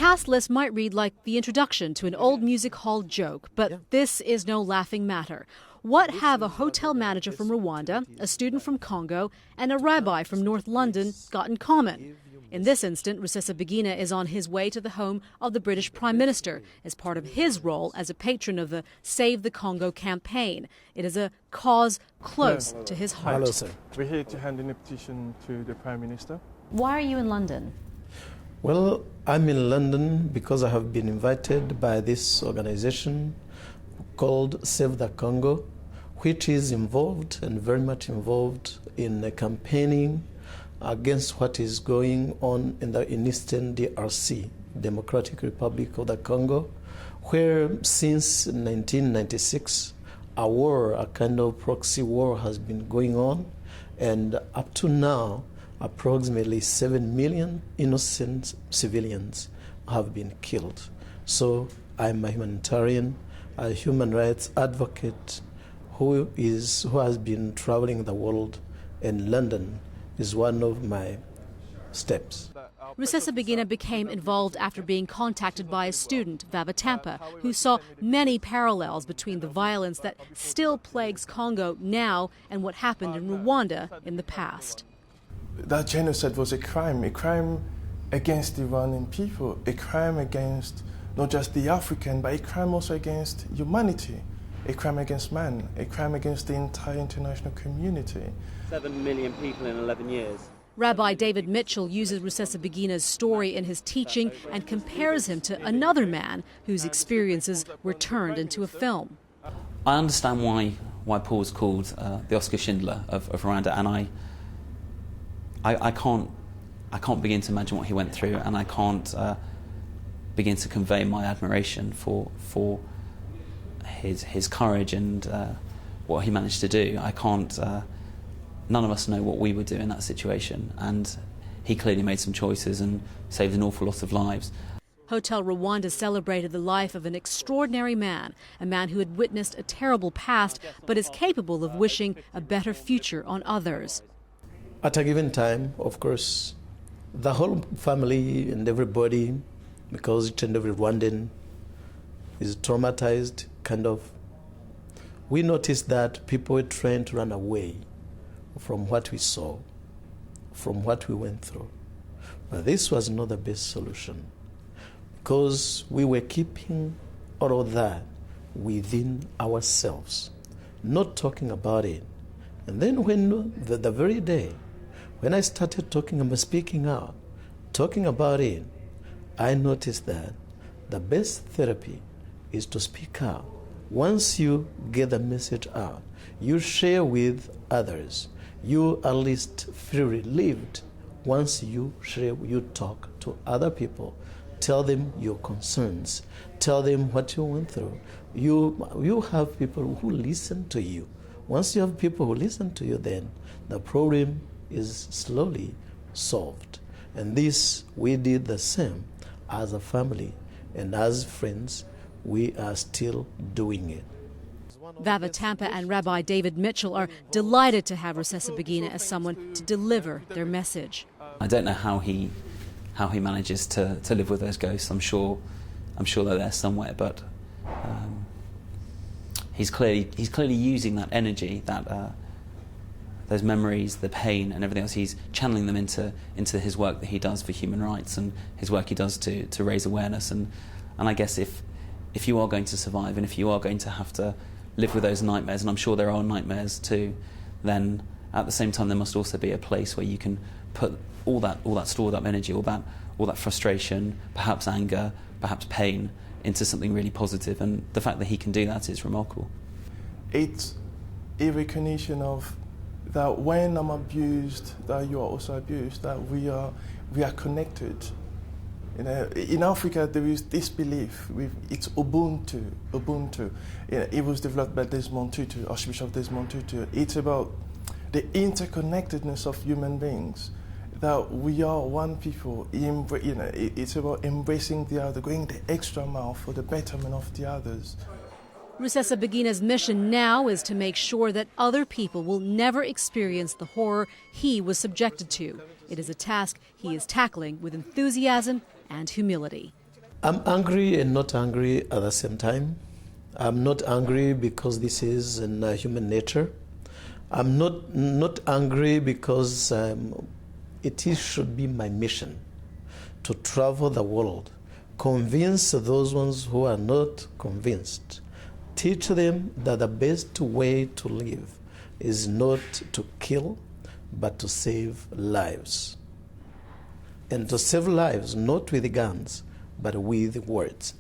task list might read like the introduction to an old music hall joke, but this is no laughing matter. What have a hotel manager from Rwanda, a student from Congo, and a rabbi from North London got in common? In this instant, Rusesabagina is on his way to the home of the British Prime Minister as part of his role as a patron of the Save the Congo campaign. It is a cause close to his heart. Hello, sir. We're here to hand in a petition to the Prime Minister. Why are you in London? Well, I'm in London because I have been invited by this organization called Save the Congo, which is involved and very much involved in campaigning against what is going on in Eastern DRC, Democratic Republic of the Congo, where since 1996 a kind of proxy war has been going on, and up to now approximately 7 million innocent civilians have been killed. So I'm a humanitarian, a human rights advocate who has been traveling the world, and London is one of my steps. Rusesabagina became involved after being contacted by a student, Vava Tampa, who saw many parallels between the violence that still plagues Congo now and what happened in Rwanda in the past. That genocide was a crime against the Rwandan people, a crime against not just the African, but a crime also against humanity, a crime against man, a crime against the entire international community. 7 million people in 11 years. Rabbi David Mitchell uses Rusesabagina's story in his teaching and compares him to another man whose experiences were turned into a film. I understand why Paul's called the Oscar Schindler of Rwanda, and I can't begin to imagine what he went through, and I can't begin to convey my admiration for his courage and what he managed to do. None of us know what we would do in that situation, and he clearly made some choices and saved an awful lot of lives. Hotel Rwanda celebrated the life of an extraordinary man, a man who had witnessed a terrible past but is capable of wishing a better future on others. At a given time, of course, the whole family and everybody, because each and every Rwandan is traumatized, kind of. We noticed that people were trying to run away from what we saw, from what we went through. But this was not the best solution, because we were keeping all of that within ourselves, not talking about it. And then when the very day when I started talking and speaking out, talking about it, I noticed that the best therapy is to speak out. Once you get the message out, you share with others, you at least feel relieved. Once you share, you talk to other people, tell them your concerns, tell them what you went through. You have people who listen to you. Once you have people who listen to you, then the problem is slowly solved. And this, we did the same as a family, and as friends, we are still doing it. Vava Tampa and Rabbi David Mitchell are delighted to have Rusesabagina as someone to deliver their message. I don't know how he manages to live with those ghosts. I'm sure they're there somewhere, but he's clearly using that energy, that those memories, the pain and everything else. He's channeling them into his work that he does for human rights and his work he does to raise awareness. And I guess if you are going to survive and if you are going to have to live with those nightmares, and I'm sure there are nightmares too, then at the same time there must also be a place where you can put all that stored up energy, all that frustration, perhaps anger, perhaps pain, into something really positive. And the fact that he can do that is remarkable. It's a recognition of that when I'm abused, that you are also abused, that we are connected. You know, in Africa, there is this belief. It's Ubuntu. You know, it was developed by Desmond Tutu, Archbishop Desmond Tutu. It's about the interconnectedness of human beings. That we are one people. You know, it's about embracing the other, going the extra mile for the betterment of the others. Rusesabagina's mission now is to make sure that other people will never experience the horror he was subjected to. It is a task he is tackling with enthusiasm and humility. I'm angry and not angry at the same time. I'm not angry because this is in human nature. I'm not angry because should be my mission to travel the world, convince those ones who are not convinced, teach them that the best way to live is not to kill, but to save lives. And to save lives not with guns, but with words.